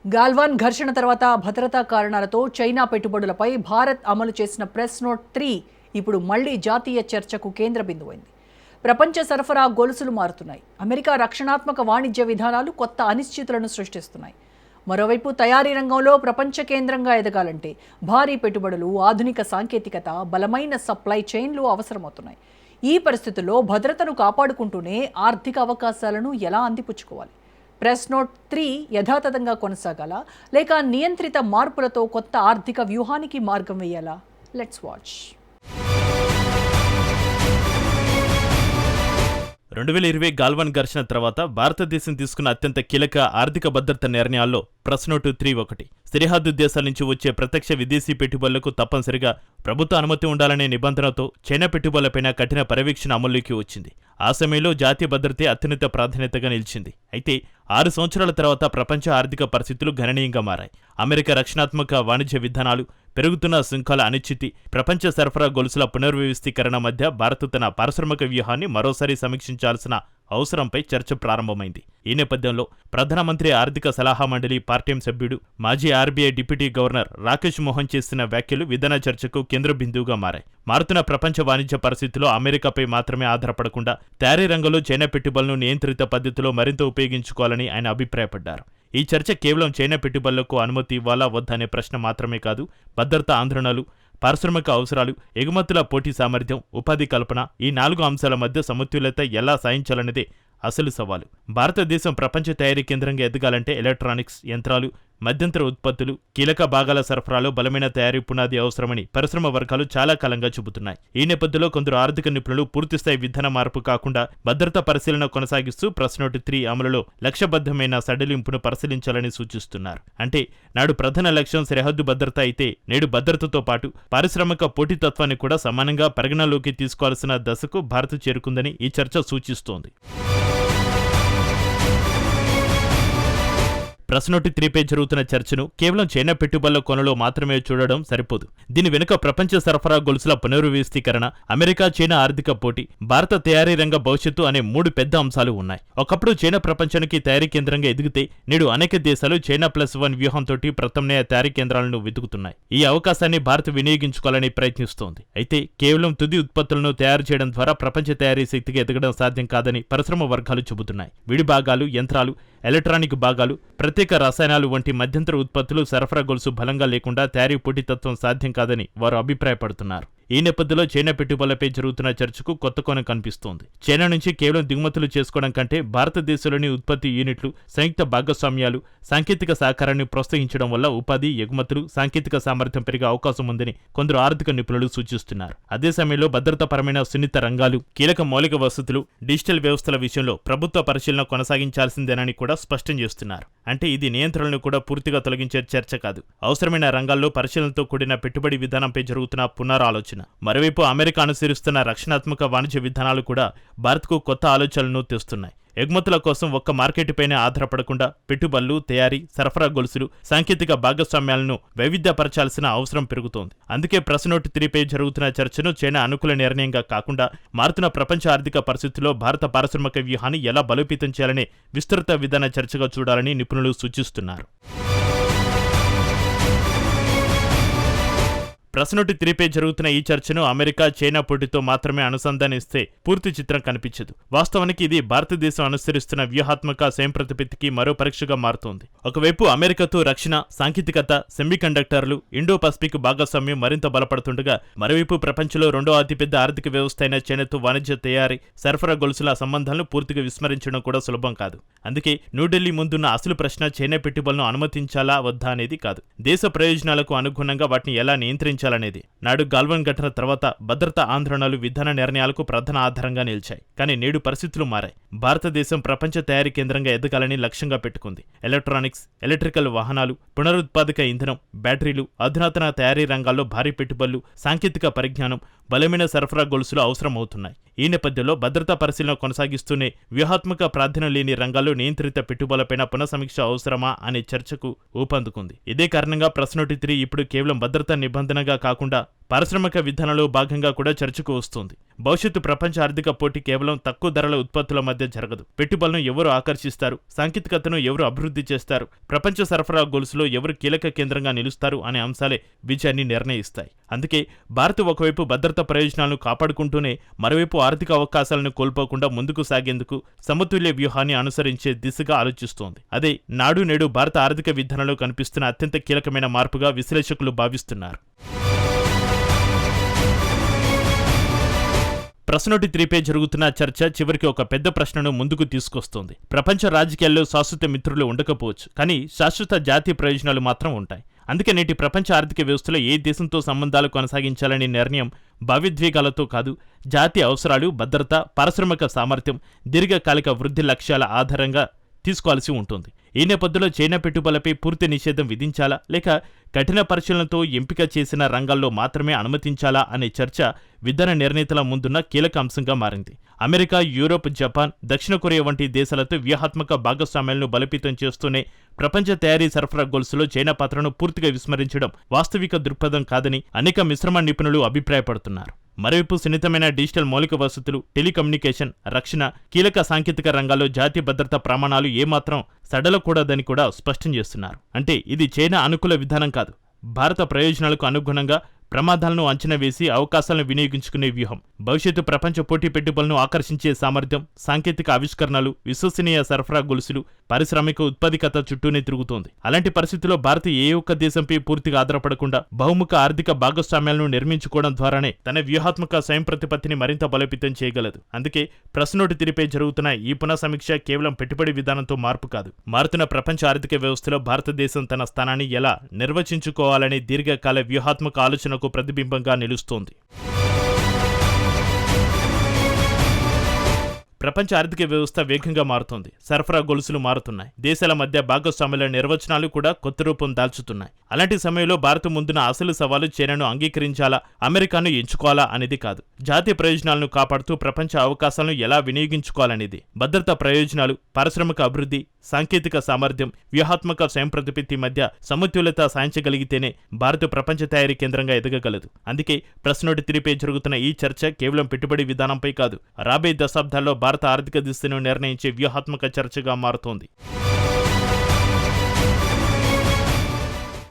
గాల్వాన్ ఘర్షణ తర్వాత భద్రతా కారణాలతో చైనా పెట్టుబడులపై భారత్ అమలు చేసిన ప్రెస్ నోట్ 3 ఇప్పుడు మళ్లీ జాతీయ చర్చకు కేంద్ర బిందువైంది. ప్రపంచ సరఫరా గొలుసులు మారుతున్నాయి. అమెరికా రక్షణాత్మక వాణిజ్య విధానాలు కొత్త అనిశ్చితులను సృష్టిస్తున్నాయి. మరోవైపు తయారీ రంగంలో ప్రపంచ కేంద్రంగా ఎదగాలంటే భారీ పెట్టుబడులు, ఆధునిక సాంకేతికత, బలమైన సప్లై చైన్లు అవసరమవుతున్నాయి. ఈ పరిస్థితుల్లో భద్రతను కాపాడుకుంటూనే ఆర్థిక అవకాశాలను ఎలా అందిపుచ్చుకోవాలి? ప్రెస్ నోట్ 3 యథాతథంగా కొనసాగాలా, లేక నియంత్రిత మార్పులతో కొత్త ఆర్థిక వ్యూహానికి మార్గం వేయాలా? Let's watch. 2020 గాల్వాన్ ఘర్షణ తర్వాత భారతదేశం తీసుకున్న అత్యంత కీలక ఆర్థిక భద్రత నిర్ణయాల్లో ప్రెస్ నోట్ 3 ఒకటి. సరిహద్దు దేశాల నుంచి వచ్చే ప్రత్యక్ష విదేశీ పెట్టుబడులకు తప్పనిసరిగా ప్రభుత్వ అనుమతి ఉండాలనే నిబంధనతో చైనా పెట్టుబడులపైన కఠిన పర్యవేక్షణ అమల్లోకి వచ్చింది. ఆ సమయంలో జాతీయ భద్రతే అత్యున్నత ప్రాధాన్యతగా నిలిచింది. అయితే 6 సంవత్సరాల తర్వాత ప్రపంచ ఆర్థిక పరిస్థితులు గణనీయంగా మారాయి. అమెరికా రక్షణాత్మక వాణిజ్య విధానాలు, పెరుగుతున్న సుంకాల అనిశ్చితి, ప్రపంచ సరఫరా గొలుసుల పునర్వ్యవస్థీకరణ మధ్య భారత్ తన పారిశ్రామిక వ్యూహాన్ని మరోసారి సమీక్షించాల్సిన అవసరంపై చర్చ ప్రారంభమైంది. ఈ నేపథ్యంలో ప్రధానమంత్రి ఆర్థిక సలహా మండలి పార్టీఎం సభ్యుడు, మాజీ RBI deputy governor Rakesh Mohan చేసిన వ్యాఖ్యలు విధాన చర్చకు కేంద్ర బిందువుగా మారాయి. మారుతున్న ప్రపంచ వాణిజ్య పరిస్థితుల్లో అమెరికాపై మాత్రమే ఆధారపడకుండా తయారీ రంగంలో చైనా పెట్టుబడులను నియంత్రిత పద్ధతిలో మరింత ఉపయోగించుకోవాలని ఆయన అభిప్రాయపడ్డారు. ఈ చర్చ కేవలం చైనా పెట్టుబడులకు అనుమతి ఇవ్వాలా వద్దా అనే ప్రశ్న మాత్రమే కాదు, భద్రతా ఆందోళనలు, పారిశ్రామిక అవసరాలు, ఎగుమతుల పోటీ సామర్థ్యం, ఉపాధి కల్పన, ఈ 4 అంశాల మధ్య సమతుల్యత ఎలా సాధించాలనేదే అసలు సవాలు. భారతదేశం ప్రపంచ తయారీ కేంద్రంగా ఎదగాలంటే ఎలక్ట్రానిక్స్, యంత్రాలు, మధ్యంతర ఉత్పత్తులు, కీలక భాగాల సరఫరాలో బలమైన తయారీ పునాది అవసరమని పరిశ్రమ వర్గాలు చాలా కాలంగా చెబుతున్నాయి. ఈ నేపథ్యంలో కొందరు ఆర్థిక నిపుణులు పూర్తిస్థాయి విధాన మార్పు కాకుండా భద్రతా పరిశీలన కొనసాగిస్తూ ప్రెస్ నోట్ 3 అమలులో లక్ష్యబద్ధమైన సడలింపును పరిశీలించాలని సూచిస్తున్నారు. అంటే నాడు ప్రధాన లక్ష్యం సరిహద్దు భద్రత అయితే, నేడు భద్రతతో పాటు పారిశ్రామిక పోటీతత్వాన్ని కూడా సమానంగా పరిగణలోకి తీసుకోవాల్సిన దశకు భారత్ చేరుకుందని ఈ చర్చ సూచిస్తోంది. ప్రెస్ నోట్ 3పై జరుగుతున్న చర్చను కేవలం చైనా పెట్టుబడుల కొనలో మాత్రమే చూడడం సరిపోదు. దీని వెనుక ప్రపంచ సరఫరా గొలుసుల పునర్వ్యవస్థీకరణ, అమెరికా చైనా ఆర్థిక పోటీ, భారత తయారీ రంగ భవిష్యత్తు అనే 3 పెద్ద అంశాలు ఉన్నాయి. ఒకప్పుడు చైనా ప్రపంచానికి తయారీ కేంద్రంగా ఎదిగితే, నేడు అనేక దేశాలు చైనా +1 వ్యూహంతో ప్రత్యామ్నాయ తయారీ కేంద్రాలను వెతుకుతున్నాయి. ఈ అవకాశాన్ని భారత్ వినియోగించుకోవాలని ప్రయత్నిస్తోంది. అయితే కేవలం తుది ఉత్పత్తులను తయారు చేయడం ద్వారా ప్రపంచ తయారీ శక్తికి ఎదగడం సాధ్యం కాదని పరిశ్రమ వర్గాలు చెబుతున్నాయి. విడి భాగాలు, యంత్రాలు, ఎలక్ట్రానిక్ భాగాలు, ప్రత్యేక రసాయనాలు వంటి మధ్యంతర ఉత్పత్తులు సరఫరా గొలుసు బలంగా లేకుండా తయారీ పోటీతత్వం సాధ్యం కాదని వారు అభిప్రాయపడుతున్నారు. ఈ నేపథ్యంలో చైనా పెట్టుబడులపై జరుగుతున్న చర్చకు కొత్త కోణం కనిపిస్తోంది. చైనా నుంచి కేవలం దిగుమతులు చేసుకోవడం కంటే భారతదేశంలోని ఉత్పత్తి యూనిట్లు, సంయుక్త భాగస్వామ్యాలు, సాంకేతిక సహకారాన్ని ప్రోత్సహించడం వల్ల ఉపాధి, ఎగుమతులు, సాంకేతిక సామర్థ్యం పెరిగే అవకాశం ఉందని కొందరు ఆర్థిక నిపుణులు సూచిస్తున్నారు. అదే సమయంలో భద్రతాపరమైన సున్నిత రంగాలు, కీలక మౌలిక వసతులు, డిజిటల్ వ్యవస్థల విషయంలో ప్రభుత్వ పరిశీలన కొనసాగించాల్సిందేనని కూడా స్పష్టం చేస్తున్నారు. అంటే ఇది నియంత్రణను కూడా పూర్తిగా తొలగించే చర్చ కాదు, అవసరమైన రంగాల్లో పరిశీలనతో కూడిన పెట్టుబడి విధానంపై జరుగుతున్న పునరాలోచన. మరోవైపు అమెరికా అనుసరిస్తున్న రక్షణాత్మక వాణిజ్య విధానాలు కూడా భారత్కు కొత్త ఆలోచనలను తెస్తున్నాయి. ఎగుమతుల కోసం ఒక్క మార్కెట్పైనే ఆధారపడకుండా పెట్టుబడులు, తయారీ, సరఫరా గొలుసులు, సాంకేతిక భాగస్వామ్యాలను వైవిధ్యపరచాల్సిన అవసరం పెరుగుతోంది. అందుకే ప్రెస్ నోట్ 3పై జరుగుతున్న చర్చను చైనా అనుకూల నిర్ణయంగా కాకుండా, మారుతున్న ప్రపంచ ఆర్థిక పరిస్థితుల్లో భారత పారిశ్రామిక వ్యూహాన్ని ఎలా బలోపేతం చేయాలనే విస్తృత విధాన చర్చగా చూడాలని నిపుణులు సూచిస్తున్నారు. ప్రెస్ నోట్ 3పై జరుగుతున్న ఈ చర్చను అమెరికా చైనా పోటీతో మాత్రమే అనుసంధానిస్తే పూర్తి చిత్రం కనిపించదు. వాస్తవానికి ఇది భారతదేశం అనుసరిస్తున్న వ్యూహాత్మక స్వయంప్రతిపత్తికి మరో పరీక్షగా మారుతోంది. ఒకవైపు అమెరికాతో రక్షణ, సాంకేతికత, సెమీకండక్టర్లు, ఇండో పసిఫిక్ భాగస్వామ్యం మరింత బలపడుతుండగా, మరోవైపు ప్రపంచంలో 2వ అతిపెద్ద ఆర్థిక వ్యవస్థ అయిన చైనాతో వాణిజ్య, తయారీ, సరఫరా గొలుసుల సంబంధాలను పూర్తిగా విస్మరించడం కూడా సులభం కాదు. అందుకే న్యూఢిల్లీ ముందున్న అసలు ప్రశ్న చైనా పెట్టుబడులను అనుమతించాలా వద్దా అనేది కాదు, దేశ ప్రయోజనాలకు అనుగుణంగా వాటిని ఎలా నియంత్రించాలనేది. నాడు గాల్వాన్ ఘటన తర్వాత భద్రతా ఆందోళనలు విధాన నిర్ణయాలకు ప్రధాన ఆధారంగా నిలిచాయి. కానీ నేడు పరిస్థితులు మారాయి. భారతదేశం ప్రపంచ తయారీ కేంద్రంగా ఎదగాలని లక్ష్యంగా పెట్టుకుంది. ఎలక్ట్రానిక్స్, ఎలక్ట్రికల్ వాహనాలు, పునరుత్పాదక ఇంధనం, బ్యాటరీలు, అధునాతన తయారీ రంగాల్లో భారీ పెట్టుబడులు, సాంకేతిక పరిజ్ఞానం, బలమైన సరఫరా గొలుసులు అవసరమవుతున్నాయి. ఈ నేపథ్యంలో భద్రతా పరిశీలన కొనసాగిస్తూనే వ్యూహాత్మక ప్రాధాన్యం లేని రంగాల్లో నియంత్రిత పెట్టుబడులపైన పునఃసమీక్ష అవసరమా అనే చర్చకు ఊపందుకుంది. ఇదే కారణంగా ప్రెస్ నోట్ 3 ఇప్పుడు కేవలం భద్రతా నిబంధనగా కాకుండా పారిశ్రామిక విధానంలో భాగంగా కూడా చర్చకు వస్తోంది. భవిష్యత్తు ప్రపంచ ఆర్థిక పోటీ కేవలం తక్కువ ధరల ఉత్పత్తుల మధ్య జరగదు. పెట్టుబడులను ఎవరు ఆకర్షిస్తారు, సాంకేతికతను ఎవరు అభివృద్ధి చేస్తారు, ప్రపంచ సరఫరా గొలుసులో ఎవరు కీలక కేంద్రంగా నిలుస్తారు అనే అంశాలే విజయాన్ని నిర్ణయిస్తాయి. అందుకే భారత్ ఒకవైపు భద్రతా ప్రయోజనాలను కాపాడుకుంటూనే మరోవైపు ఆర్థిక అవకాశాలను కోల్పోకుండా ముందుకు సాగేందుకు సమతుల్య వ్యూహాన్ని అనుసరించే దిశగా ఆలోచిస్తోంది. అదే నాడు నేడు భారత ఆర్థిక విధానంలో కనిపిస్తున్న అత్యంత కీలకమైన మార్పుగా విశ్లేషకులు భావిస్తున్నారు. ప్రశ్నోటి 3పై జరుగుతున్న చర్చ చివరికి ఒక పెద్ద ప్రశ్నను ముందుకు తీసుకొస్తోంది. ప్రపంచ రాజకీయాల్లో శాశ్వత మిత్రులు ఉండకపోవచ్చు, కానీ శాశ్వత జాతీయ ప్రయోజనాలు మాత్రం ఉంటాయి. అందుకే నేటి ప్రపంచ ఆర్థిక వ్యవస్థలో ఏ దేశంతో సంబంధాలు కొనసాగించాలనే నిర్ణయం భావోద్వేగాలతో కాదు, జాతీయ అవసరాలు, భద్రత, పారిశ్రామిక సామర్థ్యం, దీర్ఘకాలిక వృద్ధి లక్ష్యాల ఆధారంగా తీసుకోవాల్సి ఉంటుంది. ఈ నేపథ్యంలో చైనా పెట్టుబడులపై పూర్తి నిషేధం విధించాలా లేక కఠిన పరిశీలనతో ఎంపిక చేసిన రంగాల్లో మాత్రమే అనుమతించాలా అనే చర్చ విధాన నిర్ణేతల ముందున్న కీలక అంశంగా మారింది. అమెరికా, యూరోప్, జపాన్, దక్షిణ కొరియా వంటి దేశాలతో వ్యూహాత్మక భాగస్వామ్యాలను బలోపేతం చేస్తూనే ప్రపంచ తయారీ సరఫరా గొలుసులో చైనా పాత్రను పూర్తిగా విస్మరించడం వాస్తవిక దృక్పథం కాదని అనేక మిశ్రమ నిపుణులు అభిప్రాయపడుతున్నారు. మరోవైపు సున్నితమైన డిజిటల్ మౌలిక వసతులు, టెలికమ్యూనికేషన్, రక్షణ, కీలక సాంకేతిక రంగాల్లో జాతీయ భద్రతా ప్రమాణాలు ఏమాత్రం సడలకూడదని కూడా స్పష్టం చేస్తున్నారు. అంటే ఇది చైనా అనుకూల విధానం కాదు, భారత ప్రయోజనాలకు అనుగుణంగా ప్రమాదాలను అంచనా వేసి అవకాశాలను వినియోగించుకునే వ్యూహం. భవిష్యత్తు ప్రపంచ పోటీ పెట్టుబడులను ఆకర్షించే సామర్థ్యం, సాంకేతిక ఆవిష్కరణలు, విశ్వసనీయ సరఫరా గొలుసులు, పారిశ్రామిక ఉత్పాదకత చుట్టూనే తిరుగుతోంది. అలాంటి పరిస్థితుల్లో భారత్ ఏ ఒక్క దేశంపై పూర్తిగా ఆధారపడకుండా బహుముఖ ఆర్థిక భాగస్వామ్యాలను నిర్మించుకోవడం ద్వారానే తన వ్యూహాత్మక స్వయం ప్రతిపత్తిని మరింత బలోపేతం చేయగలదు. అందుకే ప్రశ్నోటి 3పై జరుగుతున్న ఈ పునఃసమీక్ష కేవలం పెట్టుబడి విధానంతో మార్పు కాదు, మారుతున్న ప్రపంచ ఆర్థిక వ్యవస్థలో భారతదేశం తన స్థానాన్ని ఎలా నిర్వచించుకోవాలనే దీర్ఘకాల వ్యూహాత్మక ఆలోచన ప్రతిబింబంగా నిలుస్తోంది. ప్రపంచ ఆర్థిక వ్యవస్థ వేగంగా మారుతోంది. సరఫరా గొలుసులు మారుతున్నాయి. దేశాల మధ్య భాగస్వామ్యాల నిర్వచనాలు కూడా కొత్త రూపం దాల్చుతున్నాయి. అలాంటి సమయంలో భారత్ ముందున్న అసలు సవాలు చైనాను అంగీకరించాలా, అమెరికాను ఎంచుకోవాలా అనేది కాదు, జాతీయ ప్రయోజనాలను కాపాడుతూ ప్రపంచ అవకాశాలను ఎలా వినియోగించుకోవాలనేది. భద్రతా ప్రయోజనాలు, పారిశ్రామిక అభివృద్ధి, సాంకేతిక సామర్థ్యం, వ్యూహాత్మక స్వయం ప్రతిపత్తి మధ్య సమతుల్యత సాధించగలిగితేనే భారత్ ప్రపంచ తయారీ కేంద్రంగా ఎదగగలదు. అందుకే ప్రశ్నోటి 3పై జరుగుతున్న ఈ చర్చ కేవలం పెట్టుబడి విధానంపై కాదు, రాబోయే దశాబ్దాల్లో భారత ఆర్థిక దిశను నిర్ణయించే వ్యూహాత్మక చర్చగా మారుతోంది.